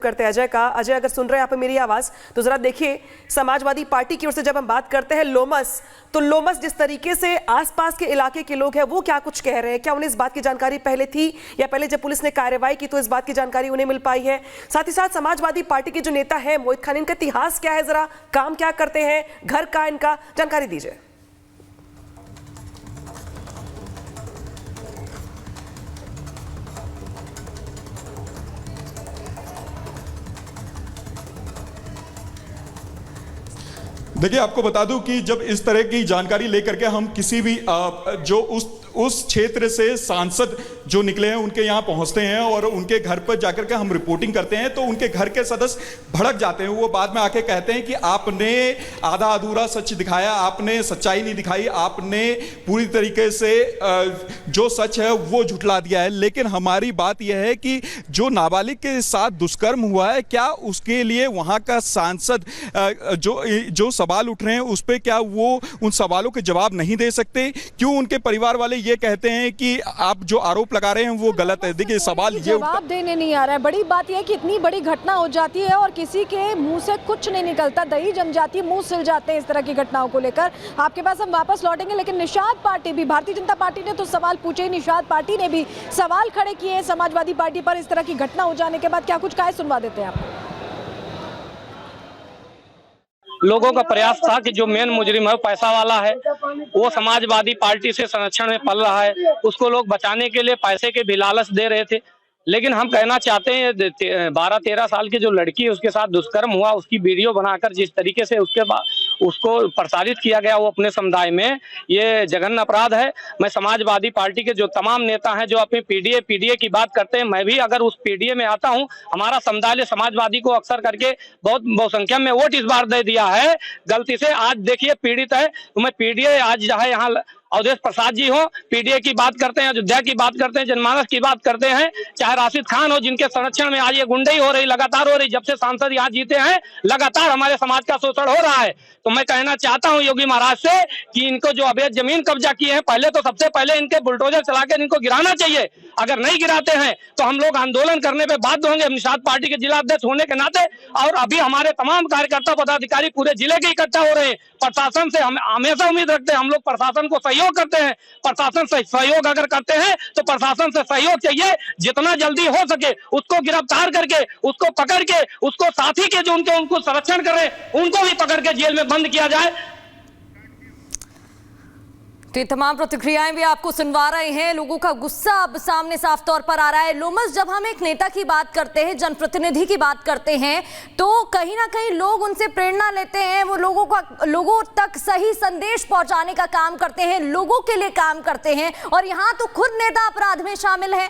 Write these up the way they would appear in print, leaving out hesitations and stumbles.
करते हैं अजय का। अजय, अगर सुन रहे हैं यहाँ पे मेरी आवाज तो जरा देखिए, समाजवादी पार्टी की ओर से जब हम बात करते हैं लोमस, तो लोमस जिस तरीके से आसपास के इलाके के लोग हैं वो क्या कुछ कह रहे हैं, क्या उन्हें इस बात की जानकारी पहले थी या पहले जब पुलिस ने कार्रवाई की तो इस बात की जानकारी उन्हें मिल पाई है? साथ ही साथ समाजवादी पार्टी के जो नेता है मोहित खान, इनका इतिहास क्या है, जरा काम क्या करते हैं, घर का इनका जानकारी दीजिए। देखिए, आपको बता दूं कि जब इस तरह की जानकारी लेकर के हम किसी भी जो उस क्षेत्र से सांसद जो निकले हैं उनके यहाँ पहुंचते हैं और उनके घर पर जाकर के हम रिपोर्टिंग करते हैं तो उनके घर के सदस्य भड़क जाते हैं। वो बाद में आके कहते हैं कि आपने आधा अधूरा सच दिखाया, आपने सच्चाई नहीं दिखाई, आपने पूरी तरीके से जो सच है वो झुठला दिया है। लेकिन हमारी बात यह है कि जो नाबालिग के साथ दुष्कर्म हुआ है, क्या उसके लिए वहाँ का सांसद जो सवाल उठ रहे हैं उस पर क्या वो उन सवालों के जवाब नहीं दे सकते? क्यों उनके परिवार वाले ये कहते हैं कि आप जो आरोप लगा रहे हैं वो गलत है? देखिए, सवाल ये जवाब देने नहीं आ रहा है। बड़ी बात यह है कि इतनी बड़ी घटना हो जाती है और किसी के मुंह से कुछ नहीं निकलता, दही जम जाती है, मुंह सिल जाते हैं इस तरह की घटनाओं को लेकर। आपके पास हम वापस लौटेंगे, लेकिन निषाद पार्टी भी, भारतीय जनता पार्टी ने तो सवाल पूछे ही, निषाद पार्टी ने भी सवाल खड़े किए समाजवादी पार्टी पर। इस तरह की घटना हो जाने के बाद क्या कुछ कहा, सुनवा देते हैं आपको। लोगों का प्रयास था कि जो मेन मुजरिम है पैसा वाला है, वो समाजवादी पार्टी से संरक्षण में पल रहा है, उसको लोग बचाने के लिए पैसे के भी लालच दे रहे थे। लेकिन हम कहना चाहते हैं 12-13 साल की जो लड़की है उसके साथ दुष्कर्म हुआ, उसकी वीडियो बनाकर जिस तरीके से उसको प्रसारित किया गया वो अपने समुदाय में, ये जघन्य अपराध है। मैं समाजवादी पार्टी के जो तमाम नेता हैं जो अपने पीडीए की बात करते हैं, मैं भी अगर उस पीडीए में आता हूं, हमारा समुदाय समाजवादी को अक्सर करके बहुत बहुसंख्या में वोट इस बार दे दिया है गलती से। आज देखिए पीड़ित है, तो मैं पीडीए आज चाहे यहाँ अवधेश प्रसाद जी हो, पीडीए की बात करते हैं, अयोध्या की बात करते हैं, जनमानस की बात करते हैं, चाहे राशिद खान हो जिनके संरक्षण में आज ये गुंडई हो रही, लगातार हो रही। जब से सांसद यहाँ जीते हैं लगातार हमारे समाज का शोषण हो रहा है। तो मैं कहना चाहता हूँ योगी महाराज से कि इनको जो अवैध जमीन कब्जा किए हैं, पहले तो सबसे पहले इनके बुलडोजर चलाकर इनको गिराना चाहिए। अगर नहीं गिराते हैं तो हम लोग आंदोलन करने पर बाध्य होंगे, निषाद पार्टी के जिला अध्यक्ष होने के नाते। और अभी हमारे तमाम कार्यकर्ता पदाधिकारी पूरे जिले के इकट्ठा हो रहे हैं। प्रशासन से हम हमेशा उम्मीद रखते हैं, हम लोग प्रशासन को सहयोग करते हैं। प्रशासन से सहयोग अगर करते हैं तो प्रशासन से सहयोग चाहिए, जितना जल्दी हो सके उसको गिरफ्तार करके, उसको पकड़ के, उसको साथी के जो उनको संरक्षण कर रहे हैं उनको भी पकड़ के जेल में बंद किया जाए। तो ये तमाम प्रतिक्रियाएं भी आपको सुनवा रहे हैं। लोगों का गुस्सा अब सामने साफ तौर पर आ रहा है। लोमस, जब हम एक नेता की बात करते हैं, जनप्रतिनिधि की बात करते हैं, तो कहीं ना कहीं लोग उनसे प्रेरणा लेते हैं, वो लोगों तक सही संदेश पहुंचाने का काम करते हैं, लोगों के लिए काम करते हैं। और यहाँ तो खुद नेता अपराध में शामिल है।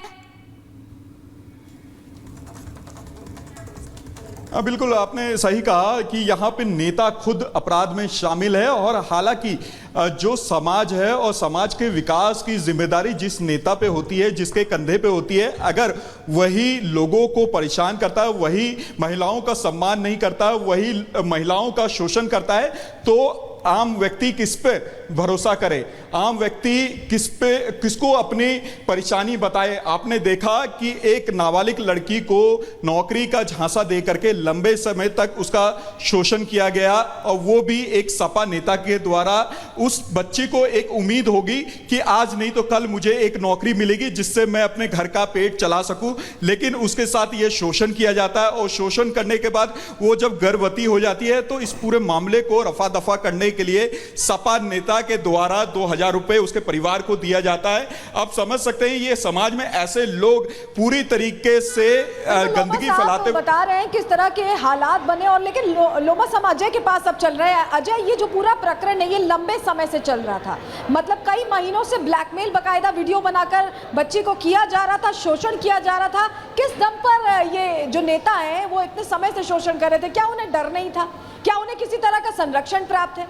बिल्कुल, आपने सही कहा कि यहाँ पे नेता खुद अपराध में शामिल है। और हालांकि जो समाज है और समाज के विकास की जिम्मेदारी जिस नेता पे होती है, जिसके कंधे पे होती है, अगर वही लोगों को परेशान करता है, वही महिलाओं का सम्मान नहीं करता, वही महिलाओं का शोषण करता है, तो आम व्यक्ति किस पे भरोसा करे? आम व्यक्ति किसको अपनी परेशानी बताए? आपने देखा कि एक नाबालिग लड़की को नौकरी का झांसा दे करके लंबे समय तक उसका शोषण किया गया, और वो भी एक सपा नेता के द्वारा। उस बच्ची को एक उम्मीद होगी कि आज नहीं तो कल मुझे एक नौकरी मिलेगी जिससे मैं अपने घर का पेट चला सकूं, लेकिन उसके साथ ये शोषण किया जाता है। और शोषण करने के बाद वो जब गर्भवती हो जाती है तो इस पूरे मामले को रफा दफा करने के लिए सपा नेता के द्वारा 2000 रुपए उसके परिवार को दिया जाता है। आप समझ सकते हैं ये समाज में ऐसे लोग पूरी तरीके से गंदगी फैलाते बता रहे हैं किस तरह के हालात बने। और लेकिन लोमस, हम अजय के पास अब चल रहे हैं। अजय, ये जो पूरा प्रकरण है ये लंबे समय से चल रहा था, मतलब कई महीनों से ब्लैकमेल, बकायदा वीडियो बनाकर बच्ची को किया जा रहा था, शोषण किया जा रहा था। किस दम पर ये जो नेता हैं वो इतने समय से शोषण कर रहे थे? क्या उन्हें डर नहीं था? क्या उन्हें किसी तरह का संरक्षण प्राप्त है?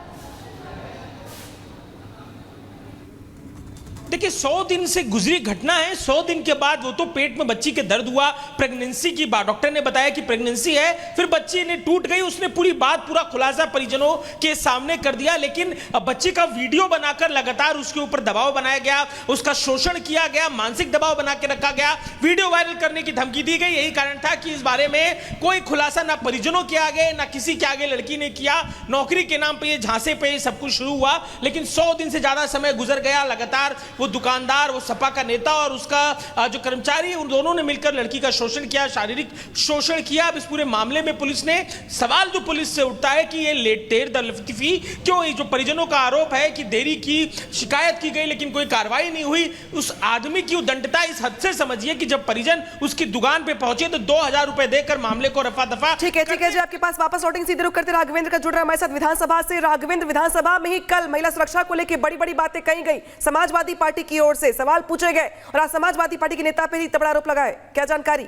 देखिए 100 दिन से गुजरी घटना है। 100 दिन के बाद वो तो पेट में बच्ची के दर्द हुआ, प्रेगनेंसी की बात, डॉक्टर ने बताया कि प्रेगनेंसी है, फिर बच्ची ने टूट गई, उसने पूरी बात पूरा खुलासा परिजनों के सामने कर दिया। लेकिन बच्ची का वीडियो बनाकर लगातार उसके ऊपर दबाव बनाया गया, उसका शोषण किया गया, मानसिक दबाव बना के रखा गया, वीडियो वायरल करने की धमकी दी गई। यही कारण था कि इस बारे में कोई खुलासा ना परिजनों के आगे ना किसी के आगे लड़की ने किया। नौकरी के नाम पे, झांसे पे सब कुछ शुरू हुआ, लेकिन 100 दिन से ज्यादा समय गुजर गया। लगातार वो दुकानदार, वो सपा का नेता और उसका जो कर्मचारी, उन दोनों ने मिलकर लड़की का शोषण किया, शारीरिक शोषण किया। अब इस पूरे मामले में पुलिस ने, सवाल जो पुलिस से उठता है कि ये देर दलफती क्यों, ये जो परिजनों का आरोप है कि देरी की, शिकायत की गई लेकिन कोई कार्रवाई नहीं हुई। उस आदमी की उद्दंडता इस हद से समझिए कि जब परिजन उसकी दुकान पे पहुंचे तो 2000 रुपए देकर मामले को रफा दफा। ठीक है जी, आपके पास वापस लौटेंगे, सीधे रुख करते राघवेंद्र का जुड़ रहा है हमारे साथ विधानसभा से। राघवेंद्र, विधानसभा में ही कल महिला सुरक्षा को लेकर बड़ी बड़ी बातें कही गई, समाजवादी पार्टी की ओर से सवाल पूछे गए और आज समाजवादी पार्टी के नेता पे ही तगड़ा आरोप लगाए, क्या जानकारी?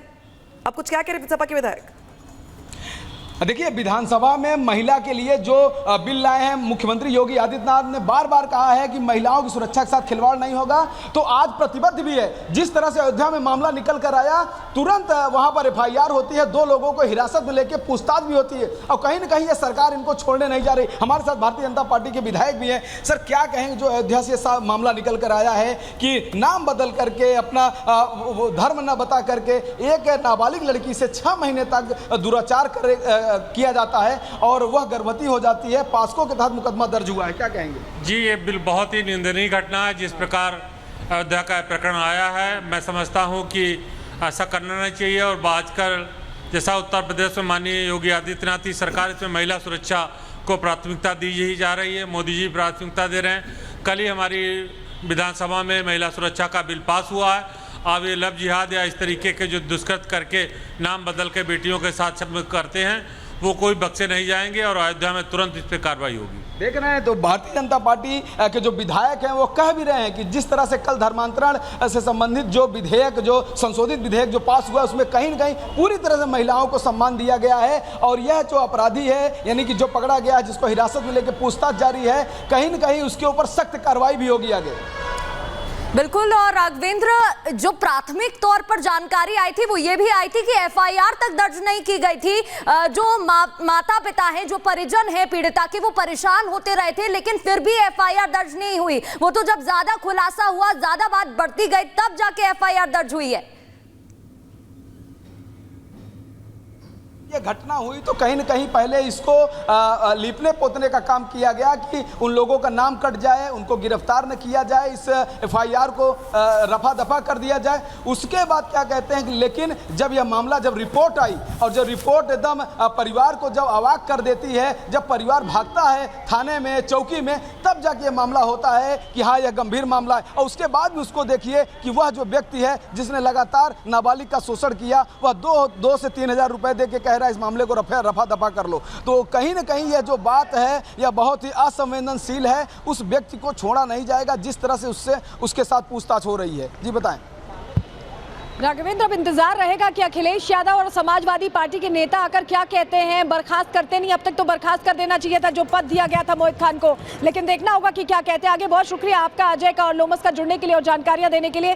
अब कुछ क्या कह रहे सपा के विधायक? देखिए, विधानसभा में महिला के लिए जो बिल लाए हैं, मुख्यमंत्री योगी आदित्यनाथ ने बार बार कहा है कि महिलाओं की सुरक्षा के साथ खिलवाड़ नहीं होगा, तो आज प्रतिबद्ध भी है। जिस तरह से अयोध्या में मामला निकल कर आया, तुरंत वहां पर FIR होती है, 2 लोगों को हिरासत में लेकर पूछताछ भी होती है और कहीं ना कहीं ये सरकार इनको छोड़ने नहीं जा रही। हमारे साथ भारतीय जनता पार्टी के विधायक भी हैं। सर, क्या कहेंगे जो अयोध्या से मामला निकल कर आया है कि नाम बदल करके, अपना धर्म न बता करके एक नाबालिग लड़की से 6 महीने तक दुराचार किया जाता है और वह गर्भवती हो जाती है, पास्को के तहत मुकदमा दर्ज हुआ है, क्या कहेंगे? जी, ये बिल बहुत ही निंदनीय घटना है। जिस प्रकार अयोध्या का प्रकरण आया है, मैं समझता हूँ कि ऐसा करना नहीं चाहिए। और आजकल जैसा उत्तर प्रदेश में माननीय योगी आदित्यनाथ की सरकार, इसमें महिला सुरक्षा को प्राथमिकता दी जा रही है, मोदी जी प्राथमिकता दे रहे हैं। कल ही हमारी विधानसभा में महिला सुरक्षा का बिल पास हुआ है। अब ये लव जिहाद या इस तरीके के जो दुष्कृत करके नाम बदल के बेटियों के साथ करते हैं, वो कोई बख्शे नहीं जाएंगे और अयोध्या में तुरंत इस पर कार्रवाई होगी। देख रहे हैं तो भारतीय जनता पार्टी के जो विधायक हैं वो कह भी रहे हैं कि जिस तरह से कल धर्मांतरण से संबंधित जो विधेयक, जो संशोधित विधेयक जो पास हुआ, उसमें कहीं न कहीं पूरी तरह से महिलाओं को सम्मान दिया गया है और यह जो अपराधी है, यानी कि जो पकड़ा गया है, जिसको हिरासत में लेकर पूछताछ जारी है, कहीं न कहीं उसके ऊपर सख्त कार्रवाई भी होगी आगे। बिल्कुल। और राघवेंद्र, जो प्राथमिक तौर पर जानकारी आई थी वो ये भी आई थी कि FIR तक दर्ज नहीं की गई थी। जो माता पिता हैं, जो परिजन हैं पीड़िता के, वो परेशान होते रहे थे, लेकिन फिर भी FIR दर्ज नहीं हुई। वो तो जब ज्यादा खुलासा हुआ, ज्यादा बात बढ़ती गई, तब जाके FIR दर्ज हुई है। ये घटना हुई तो कहीं न कहीं पहले इसको लिपने पोतने का काम किया गया कि उन लोगों का नाम कट जाए, उनको गिरफ्तार न किया जाए, इस FIR को रफा दफा कर दिया जाए। उसके बाद क्या कहते हैं कि लेकिन जब यह मामला, जब रिपोर्ट आई और जब रिपोर्ट एकदम परिवार को जब अवाक कर देती है, जब परिवार भागता है थाने में, चौकी में, तब जाके ये मामला होता है कि हाँ, यह गंभीर मामला है। और उसके बाद भी उसको देखिए कि वह जो व्यक्ति है जिसने लगातार नाबालिग का शोषण किया, वह 2 से 3 हजार रुपए दे के कह इस मामले को रफा दफा कर लो। तो कहीं ना कहीं यह जो बात है यह बहुत ही असंवेदनशील है। उस व्यक्ति को छोड़ा नहीं जाएगा जिस तरह से उसके साथ पूछताछ हो रही है। जी बताएं राघवेंद्र, अब इंतजार रहेगा कि अखिलेश यादव और समाजवादी पार्टी के नेता आकर क्या कहते हैं। बर्खास्त करते नहीं, अब तक तो बर्खास्त कर देना चाहिए था जो पद दिया गया था मोहित खान को, लेकिन देखना होगा कि क्या कहते हैं आगे। बहुत शुक्रिया आपका अजय का और लोमस का जुड़ने के लिए और जानकारियां देने के लिए।